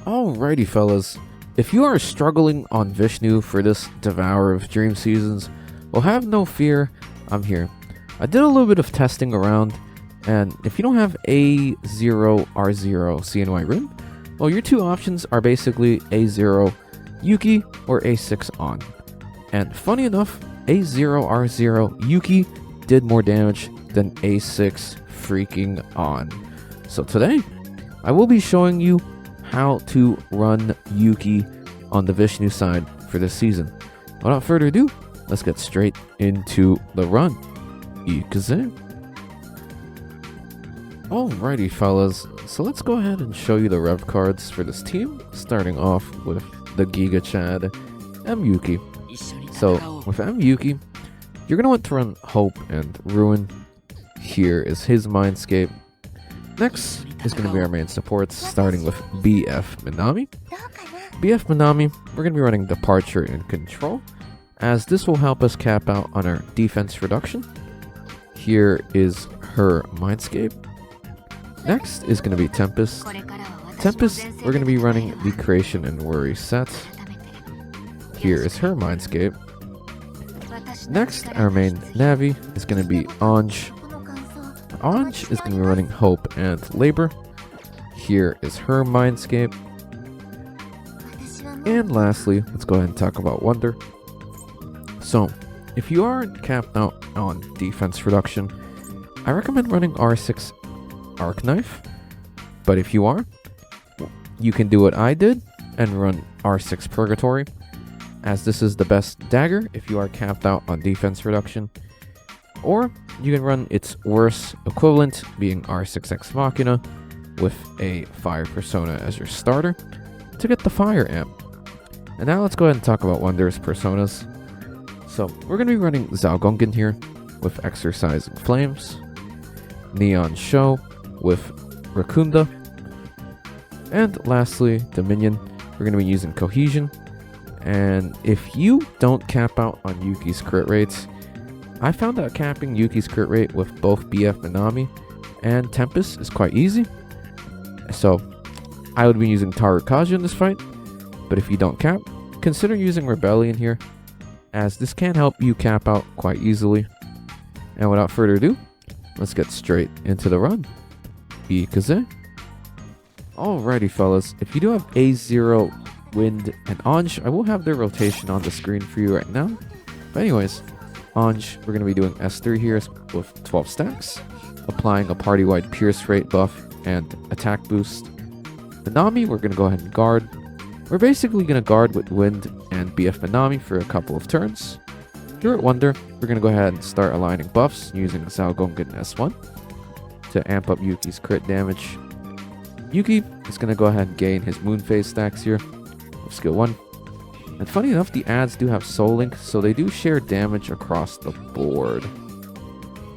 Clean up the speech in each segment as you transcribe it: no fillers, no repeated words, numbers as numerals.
Alrighty fellas, if you are struggling on Vishnu for this Devourer of Dream Seasons, well have no fear, I'm here. I did a little bit of testing around, and if you don't have A0R0 CNY Rim, well your two options are basically A0 Yuki or A6 On. And funny enough, A0R0 Yuki did more damage than A6 freaking On. So today, I will be showing you how to run Yuki on the Vishnu side for this season. Without further ado, let's get straight into the run. Ikaze. Alrighty fellas, so let's go ahead and show you the rev cards for this team, starting off with the Giga Chad M Yuki. So with M Yuki, you're going to want to run Hope and Ruin. Here is his Mindscape. Next is going to be our main supports, starting with BF Minami. BF Minami, we're going to be running Departure and Control, as this will help us cap out on our defense reduction. Here is her Mindscape. Next is going to be Tempest. Tempest, we're going to be running the Creation and Worry set. Here is her Mindscape. Next, our main Navi is going to be Anj. Anj is going to be running Hope and Labor. Here is her Mindscape. And lastly, let's go ahead and talk about Wonder. So, if you aren't capped out on defense reduction, I recommend running R6 Arc Knife. But if you are, you can do what I did and run R6 Purgatory, as this is the best dagger if you are capped out on defense reduction. Or you can run its worst equivalent, being R6 Ex Machina, with a Fire Persona as your starter to get the Fire Amp. And now let's go ahead and talk about Wondrous Personas. So we're going to be running Zhaogongen here with Exercising Flames, Neon Show with Rakunda, and lastly Dominion, we're going to be using Cohesion. And if you don't cap out on Yuki's crit rates, I found that capping Yuki's crit rate with both BF Minami and Tempest is quite easy. So I would be using Tarukaja in this fight, but if you don't cap, consider using Rebellion here, as this can help you cap out quite easily. And without further ado, let's get straight into the run. Ikaze. Alrighty fellas, if you do have A0, Wind, and Anj, I will have their rotation on the screen for you right now. But anyways, Anj, we're going to be doing S3 here with 12 stacks, applying a party-wide Pierce rate buff and attack boost. Minami, we're going to go ahead and guard. We're basically going to guard with Wind and BF Minami for a couple of turns. Here at Wonder, we're going to go ahead and start aligning buffs using Zhaogongen S1 to amp up Yuki's crit damage. Yuki is going to go ahead and gain his Moon Phase stacks here with skill 1. And funny enough, the ads do have Soul Link, so they do share damage across the board.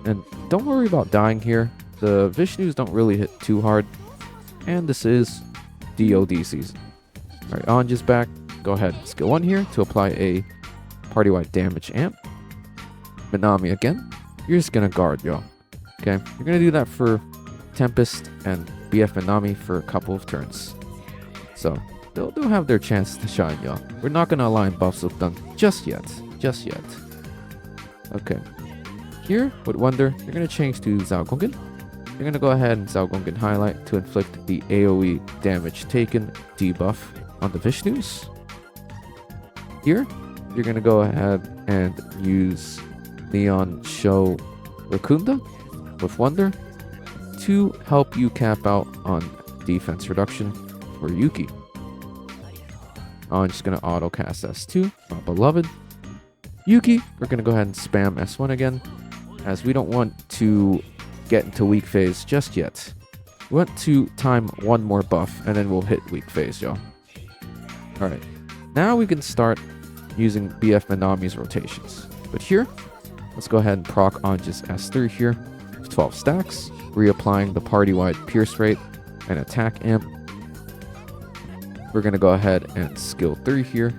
And don't worry about dying here. The Vishnus don't really hit too hard. And this is DOD season. Alright, Anj is back. Go ahead, skill 1 here to apply a party-wide damage amp. Minami again. You're just gonna guard, y'all. Okay, you're gonna do that for Tempest and BF Minami for a couple of turns. So they'll have their chance to shine, y'all. We're not going to align buffs with them just yet. Just yet. Okay. Here, with Wonder, you're going to change to Zhaogongen. You're going to go ahead and Zhaogongen highlight to inflict the AoE damage taken debuff on the Vishnus. Here, you're going to go ahead and use Neon Show Rakunda with Wonder to help you cap out on defense reduction for Yuki. I'm just going to auto cast S2, my beloved. Yuki, we're going to go ahead and spam S1 again, as we don't want to get into weak phase just yet. We want to time one more buff, and then we'll hit weak phase, y'all. Alright, now we can start using BF Minami's rotations. But here, let's go ahead and proc Anj's S3 here, with 12 stacks, reapplying the party-wide Pierce rate and attack amp. We're going to go ahead and skill 3 here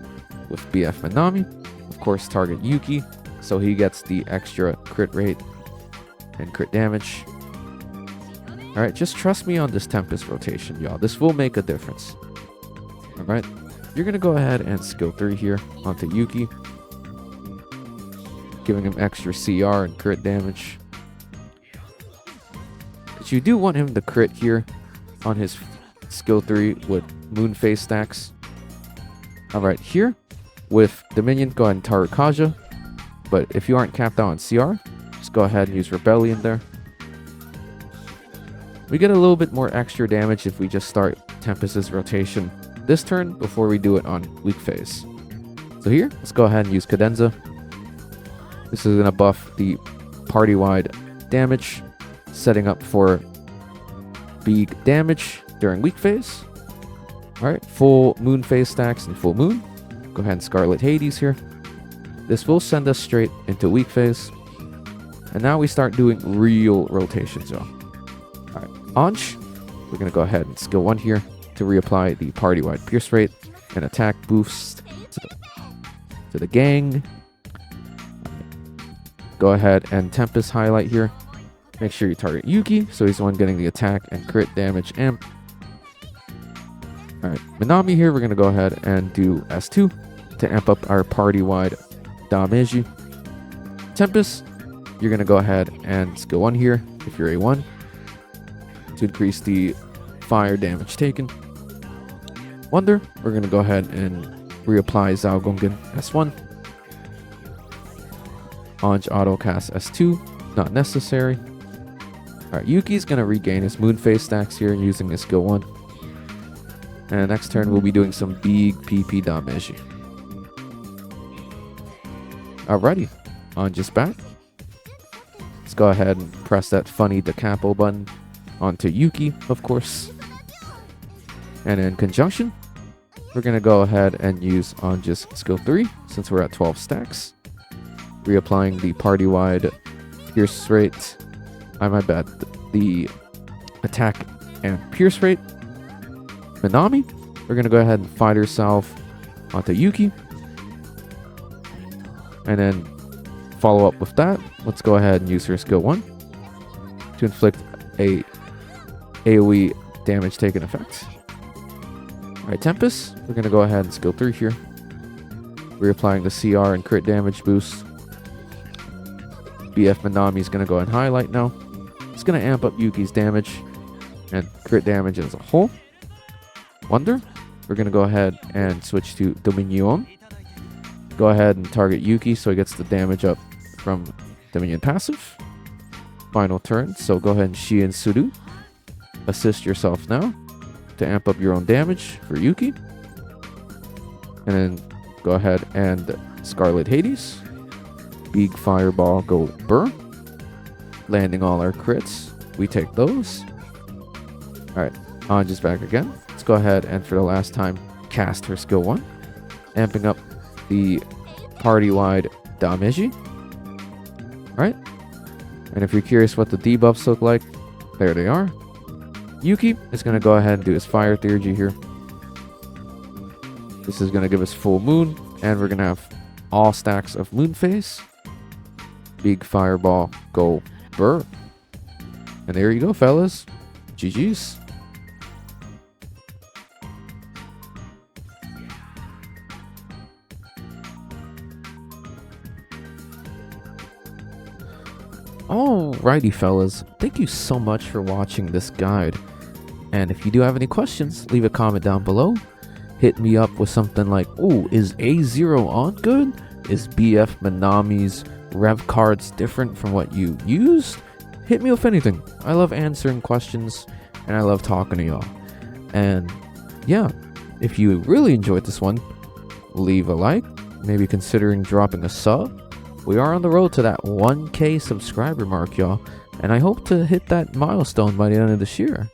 with BF Minami. Of course, target Yuki, so he gets the extra crit rate and crit damage. Alright, just trust me on this Tempest rotation, y'all. This will make a difference. Alright, you're going to go ahead and skill 3 here onto Yuki, giving him extra CR and crit damage. But you do want him to crit here on his skill 3 with moon phase stacks. Alright, here with Dominion, go ahead and target Kaja. But if you aren't capped out on CR, just go ahead and use Rebellion there. We get a little bit more extra damage if we just start Tempest's rotation this turn before we do it on weak phase. So here, let's go ahead and use Cadenza. This is going to buff the party-wide damage, setting up for big damage during weak phase. Alright, full moon phase stacks and full moon. Go ahead and Scarlet Hades here. This will send us straight into weak phase. And now we start doing real rotations, y'all. Alright, Anj, we're going to go ahead and skill 1 here to reapply the party-wide pierce rate and attack boost to the gang. Go ahead and Tempest highlight here. Make sure you target Yuki, so he's the one getting the attack and crit damage amp. Alright, Minami here, we're going to go ahead and do S2 to amp up our party-wide damage. Tempest, you're going to go ahead and skill 1 here if you're A1 to increase the fire damage taken. Wonder, we're going to go ahead and reapply Zhao Gongen S1. Anj auto cast S2, not necessary. Alright, Yuki's going to regain his moon phase stacks here using his skill 1. And next turn we'll be doing some big PP damage. Alrighty, Anj is back. Let's go ahead and press that funny Da Capo button onto Yuki, of course. And in conjunction, we're going to go ahead and use Anj's skill 3 since we're at 12 stacks. Reapplying the party-wide pierce rate. My bad. The attack and pierce rate. Minami, we're going to go ahead and fight herself onto Yuki. And then follow up with that. Let's go ahead and use her skill 1 to inflict a AoE damage taken effect. Alright, Tempest, we're going to go ahead and skill 3 here. Reapplying the CR and crit damage boost. BF Minami is going to go ahead and highlight now. It's going to amp up Yuki's damage and crit damage as a whole. Wonder, we're going to go ahead and switch to Dominion. Go ahead and target Yuki so he gets the damage up from Dominion passive. Final turn, so go ahead and Shi and Suru. Assist yourself now to amp up your own damage for Yuki. And then go ahead and Scarlet Hades. Big Fireball, go Burr. Landing all our crits. We take those. Alright, Anj is back again. Let's go ahead and for the last time cast her skill 1. Amping up the party-wide damage. Alright. And if you're curious what the debuffs look like, there they are. Yuki is going to go ahead and do his fire theurgy here. This is going to give us full moon, and we're going to have all stacks of moon phase. Big Fireball, go Burr. And there you go, fellas. GG's. Alrighty, fellas. Thank you so much for watching this guide. And if you do have any questions, leave a comment down below. Hit me up with something like, oh, is A0 on good? Is BF Minami's rev cards different from what you used? Hit me with anything. I love answering questions and I love talking to y'all. And yeah, if you really enjoyed this one, leave a like, maybe considering dropping a sub. We are on the road to that 1K subscriber mark, y'all, and I hope to hit that milestone by the end of this year.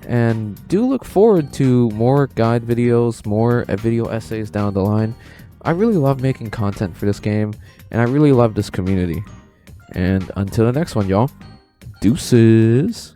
And do look forward to more guide videos, more video essays down the line. I really love making content for this game, and I really love this community. And until the next one, y'all, deuces.